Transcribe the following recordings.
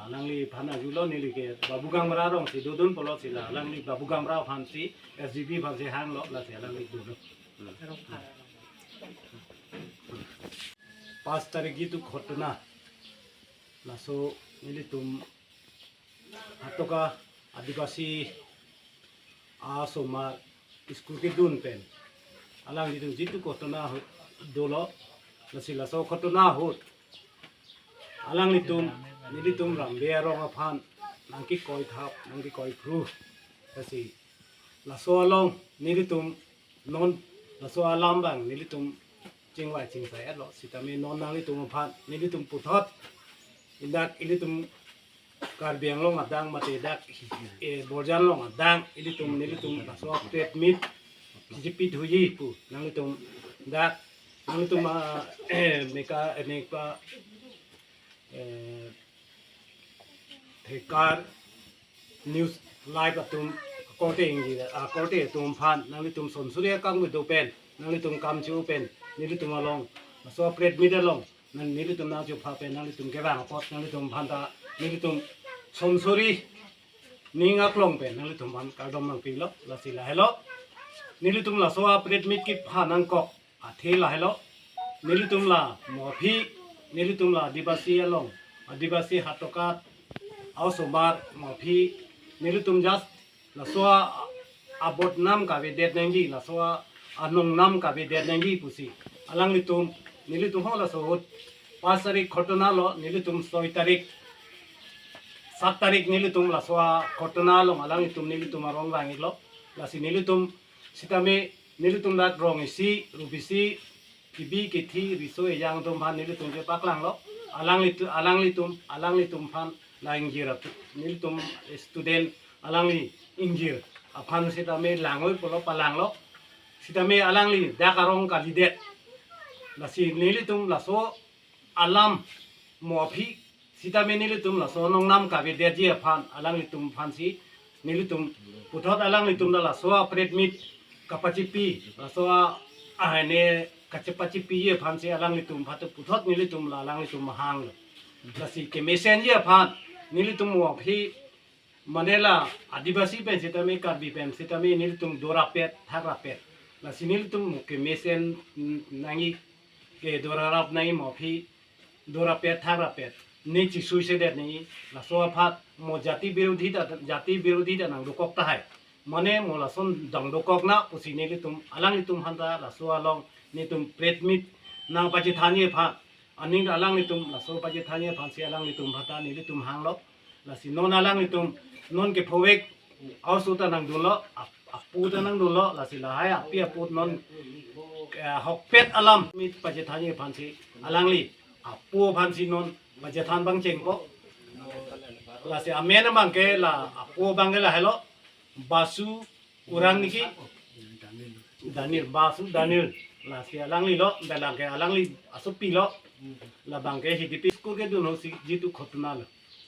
alangli phana julo ni like babu gamra rong si dodon polo sila alangli babu gamra phansi SGP phansi hang lo la se alangli dodon 5 तारीख की तो घटना lasso मिली तुम हाथों का आदिवासी आसोमा school के Doon pen अलग जी तुम जितु घटना हो दोलो लसी लासो घटना हो अलग मिली तुम रंबे रोंग अफान नंकी कोई थाप नंकी कोई फ्रू लसी लासो अलोंग मिली तुम नॉन लासो अलाम बांग मिली तुम चिंगवाई चिंगसाई लो सितामी नॉन नांगी तुम अफान मिली तुम पुथत इंदाक इली तुम कारबियांग लोंग अदांग मते दाक बोरजान लोंग अदांग इली तुम निली तुम लासो प्लेट मीट जिपिट हुई पु नांगी तुम दाक नांगी तुम मेका कार न्यूज़ लाइव तुम कोटे इंगी कोटे तुम फान नांगी तुम सोनसुरिया कांग में दो पेन नांगी तुम काम चू पेन निली तुम अलोंग लासो प्लेट मीट अलोंग निली तुम नाचो फापे नाली तुम केबांग पॉट नाली तुम भांता निली तुम सोनसोरी निंगा क्लोंग पे नाली तुम भान कार्डम नंग पीलो लासी लाहेलो निली तुम ला सोआ प्लेट मीट की फानंग को आथे लाहेलो निली तुम ला मॉफी निली तुम ला आदिवासी अलोंग आदिवासी हाटोका आओ सोमार मॉफी निली तुम जस्ट ला सोआ अबोट नाम का वे डेट नंगी ला सोआ अनोंग नाम का वे डेट नंगी पुसी अलंग तुम निली तुम हो लासो 5 तारीख घटना लो निली तुम 6 तारीख 7 तारीख निली तुम लासो घटना लो अलंग तुम निली तुम रोंग लांगी लो लासी निली तुम सितामे निली तुम दा रोंग इसी रुबिसी किबी किथी रिसो एजांग तुम भान निली तुम जे पाकलांग लो अलंग तुम भान लांगिर निली तुम स्टूडेंट अलंग इंगिर अफान सितामे लांगोय पोलो पालांग लो सितामे अलंग दा कारोंग कालिदे लासी निली तुम lasso alam mofi sita me nilu tum la so nong nam ka be de ji phan alang li tum phan si nilu tum puthot alang li tum la so apret mit kapachi pi la so a ne kachapachi pi ye phan si alang li tum phat puthot nilu tum la alang li tum hang la si ke mesen ye phan nilu tum mofi manela adivasi pen sita me karbi pen sita me nilu tum dora pet thara pet la si nilu tum ke mesen nangi ke dora rap nai mofi दोरा पेट थारा पेट नीची सुइसे दे नहीं lasso फात मो जाति विरोधी दा नंग दुकोक है मने मो लासन दंग दुकोक ना उसी नेली तुम अलंग तुम हंदा लासो अलोंग ने तुम प्लेट मीट नांग पाजी थानी फा अनिंग अलंग तुम लासो पाजी थानी फा से अलंग तुम भाता नेली तुम हांग लो लासी नोन अलंग तुम नोन के फोवेक औसुता नंग दुलो अपूता नंग दुलो लासी लाहाय अपी अपूत नोन हॉकपेट अलम मीट पाजी थानी फा से अलंगली apo phansi non majethan bang chengko la se amen bang ke la apo bang la hello basu urang niki Daniel la se alangli lo belang ke alangli asupi lo la bang ke hidipi ko ke duno si jitu khotna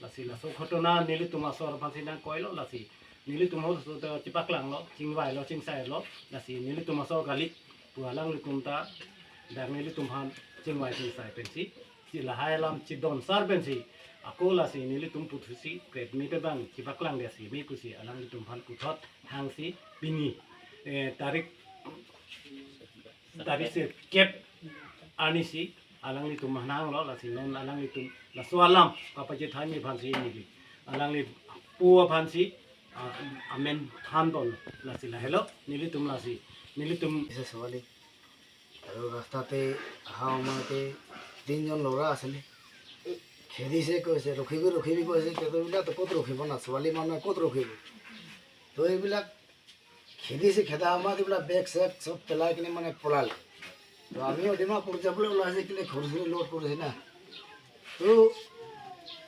la se la so khotna nili tuma sor phansi na koilo la si nili tuma so chipak lang lo chingwai lo chingsai lo la si nili tuma so gali pu alang li tumta dang nili tumhan chingwai chingsai pensi si lahai lam ci don sar bensi aku la si nili tum putusi pret mite bang ci baklang dia si mi kusi alang tum han puthot hang si bini tarik se kep ani si alang li tum hanang lo la si non alang li tum la swalam papa je thani phan si ni alang li pu phan si amen than don la si la hello nili tum la si nili tum se sawali रास्ता पे हाँ माते 3 जन लोरा असले खेती से कैसे रखी भी कैसे तो बिला तो कत रखी बना सवाली माना कत रखी तो ये बिला खेती से खेता हमारे बिला बैग से सब पला के माने पलाल तो आमी दिमापुर जब ला से के खुरसी लोड कर ना तो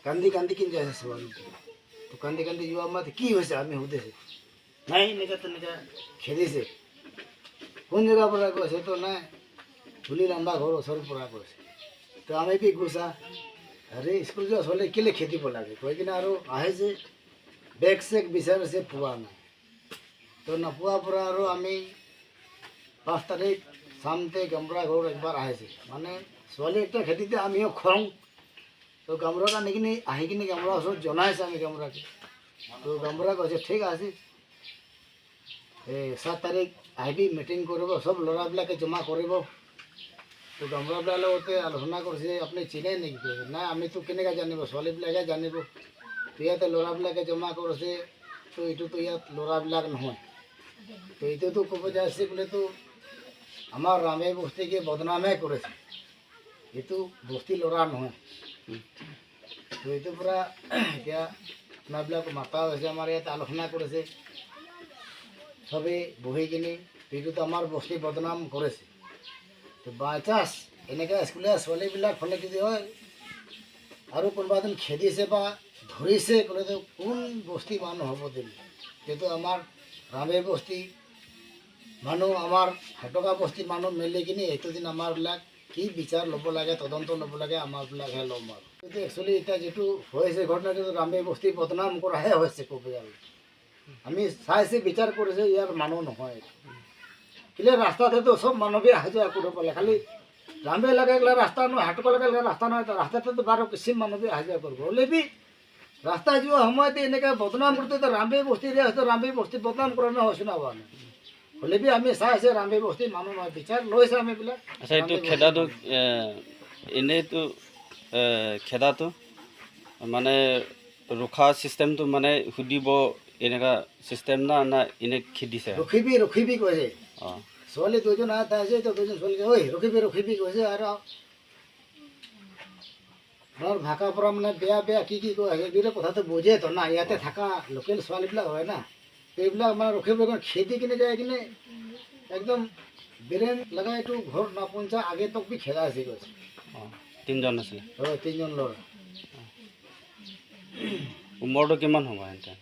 कांदी किन जैसे सवाल तो कांदी युवा मत की वैसे आमी होते से नहीं निका खेती से कौन जगह पर कैसे तो ना धुली लंबा घर सर पड़ा कैसे तो आमे भी घुसा अरे स्कूल जो सोले के लिए खेती बोला के कोई कि ना आरो आहे से बैग से विचार से पुआ ना तो ना पुआ पूरा आरो आमी 5 तारीख शामते गमरा घर एक बार आहे से माने सोले एक खेती ते आमी खरंग তো গামোৰাক আনি কিনি আহি কিনি গামোৰা ওচৰত জনাইছে আমি গামোৰাকে তো গামোৰা কৈছে ঠিক আছে 7 তাৰিখ আহিবি মিটিং কৰিব চব ল'ৰাবিলাকে জমা কৰিব তো গামোৰাবিলাকৰ লগতে আলোচনা কৰিছে আপুনি চিনে নেকি কৈছে নাই আমিতো কেনেকৈ জানিব ছোৱালীবিলাকে জানিব তো ইয়াতে ল'ৰাবিলাকে জমা কৰিছে তো এইটোতো ইয়াত ল'ৰাবিলাক নহয় তো এইটোতো ক'ব যাইছে বোলেতো আমাৰ ৰামে বস্তিকে বদনামে কৰিছে এইটো বস্তি ল'ৰা নহয় তো এইটোৰ পৰা এতিয়া আপোনাৰবিলাক মাতা হৈছে আমাৰ ইয়াত আলোচনা কৰিছে সবেই বহি কিনি এইটোতো আমাৰ বস্তি বদনাম কৰিছে তো বাই চান্স এনেকৈ স্কুলীয়া ছোৱালীবিলাক হ'লে যদি হয় আৰু কোনোবা এদিন খেদিছে বা ধৰিছে ক'লেতো কোন বস্তি মানুহ হ'ব দিলে যিহেতু আমাৰ ৰামে বস্তি মানুহ আমাৰ হাটকা বস্তি মানুহ মিলি কিনি এইটো দিন আমাৰবিলাক কি বিচাৰ ল'ব লাগে তদন্ত ল'ব লাগে আমাৰবিলাকহে ল'ম আৰু কিন্তু একচুৱেলি এতিয়া যিটো হৈছে ঘটনাটো ৰামে বস্তি বদনাম কৰাহে হৈছে ক'ব আৰু আমি চাইছে বিচাৰ কৰিছে ইয়াৰ মানুহ নহয় কেলে ৰাস্তাতেতো চব মানুহকে অহা যোৱা কৰিব পালে খালি ৰামে লাগে গ'লে ৰাস্তা নহয় হাটক লাগে ৰাস্তা নহয় ৰাস্তাতেতো বাৰু কিছু মানুহে অহা যোৱা কৰিব হ'লে বি ৰাস্তা যোৱা সময়তে এনেকৈ বদনাম কৰোঁতে ৰামে বস্তিৰে হয়তো ৰামে বস্তি বদনাম কৰা নহৈছে না হ'লে বি আমি চাইছে ৰামে বস্তি মানুহ নহয় বিচাৰ লৈছে আমি এইবিলাক আচ্ছা এইটো খেদাটো এনেইতো খেদাটো মানে ৰখা চিষ্টেমটো মানে সুধিব এনেকুৱা চিষ্টেম না এনে খেদিছে ৰখিবি কৈছে অঁ ছোৱালী দুজন আছে তো দুজন ছোৱালীকে ঐ ৰখিবি কৈছে আৰু মোৰ ভাষাৰ পৰা মানে বেয়া কি কয় সেইবিলাক কথাটো বুজে তো না ইয়াতে থকা লোকেল ছোৱালীবিলাক হয় না এইবিলাক মানে ৰখিব খেদি কিনে যায় কিনে একদম বিৰেন লগাই এইটো ঘৰ নাপঞ্চা আগে তক বি খেদাইছে কৈছে অঁ তিনিজন আছিলে হয় 3জন ল'ৰা উমৰটো কিমান হ'ব সিহঁতে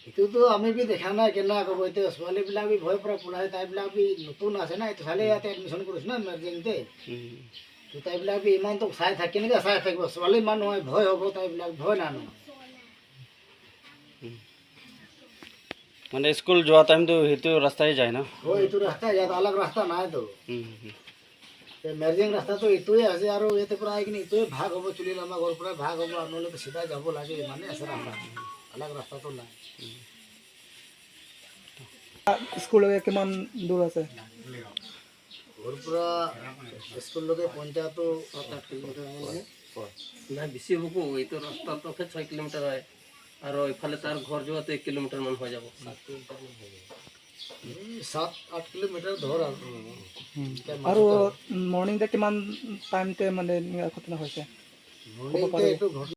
এইটোতো আমি বি দেখা নাই কেনে ক'ব এতিয়া ছোৱালীবিলাক বি ভয় পৰা পঢ়াই তাইবিলাক বি নতুন আছে না এইটো চালে ইয়াতে এডমিশ্যন কৰিছোঁ না মেৰ্জিংতে তো তাইবিলাক বি ইমান তোক চাই থাকে কেনেকৈ চাই থাকিব ছোৱালী মানুহ হয় ভয় হ'ব তাইবিলাক ভয় নানো মানে স্কুল যোৱা টাইমটো সেইটো ৰাস্তাই যায় ন হয় এইটো ৰাস্তা ইয়াত অলগ ৰাস্তা নাইতো মেৰ্জিং ৰাস্তাটো এইটোৱে আছে আৰু ইয়াতে পৰা আহি কিনে এইটোৱে ভাগ হ'ব চুলিল আমাৰ ঘৰৰ পৰা ভাগ হ'ব আৰু নহ'লে চিধা যাব লাগে ইমানে আছে ৰাস্তা অলগ ৰাস্তাটো নাই স্কুললৈকে কিমান দূৰ আছে ঘৰৰ পৰা স্কুললৈকে পঞ্চায়তো 7-8 কিলোমিটাৰ নাই বেছি হ'ব এইটো ৰাস্তাটো 6 কিলোমিটাৰ হয় আৰু এইফালে তাৰ ঘৰ যোৱাটো 1 কিলোমিটাৰ মান হৈ যাব 7-8 কিলোমিটাৰ ধৰ আৰু মৰ্ণিংতে কিমান টাইমতে মানে ঘটনা হৈছে মৰ্ণিংতে এইটো ঘটনা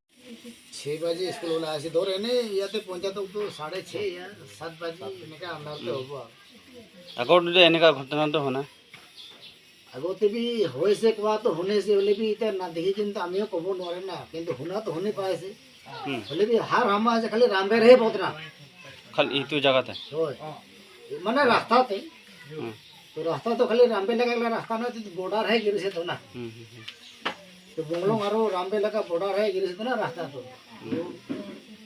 6 বাজি স্কুল ওলাই আছে ধৰ এনেই ইয়াতে পঞ্চায়ততো 6:30 या 7 বাজি এনেকৈ আন্ধাৰতে হ'ব আৰু আগতে এনেকুৱা ঘটনাটো হোৱা নাই আগতে বি হৈছে কোৱাটো শুনিছে হ'লে বি এতিয়া নাদেখি কিন্তু আমিও ক'ব নোৱাৰিম না কিন্তু শুনাটো শুনি পাইছে হ'লে বি হাৰ সময় আছে খালি ৰামবেৰহে বদনাম খালি এইটো জেগাতে হয় মানে ৰাস্তাতে তো ৰাস্তাটো খালি ৰামবেৰ লগা ৰাস্তা নহয় বৰ্ডাৰহে গিৰিছে তো না তো বংলং আৰু ৰামবেৰ লগা বৰ্ডাৰহে গিৰিছে তো না ৰাস্তাটো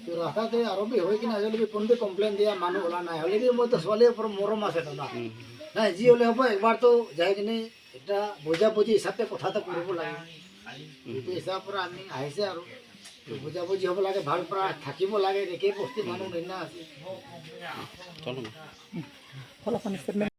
তো ৰাস্তাতে আৰু বি হৈ কিনে আজিলৈ বি কোনোবা কমপ্লেইন দিয়া মানুহ ওলা নাই হ'লে বি মইতো ছোৱালীৰ ওপৰত মৰম আছে তো না নাই যি হ'লে হ'ব একবাৰতো যাই কিনে এটা বুজাবুজি হিচাপে কথাটো কৰিব লাগে সেইটো হিচাপৰ পৰা আমি আহিছে আৰু বুজাবুজি হ'ব লাগে ভাল পৰা থাকিব লাগে একে বস্তি মানুহ নিনা আছে ফলাফল ষ্টেটমেণ্ট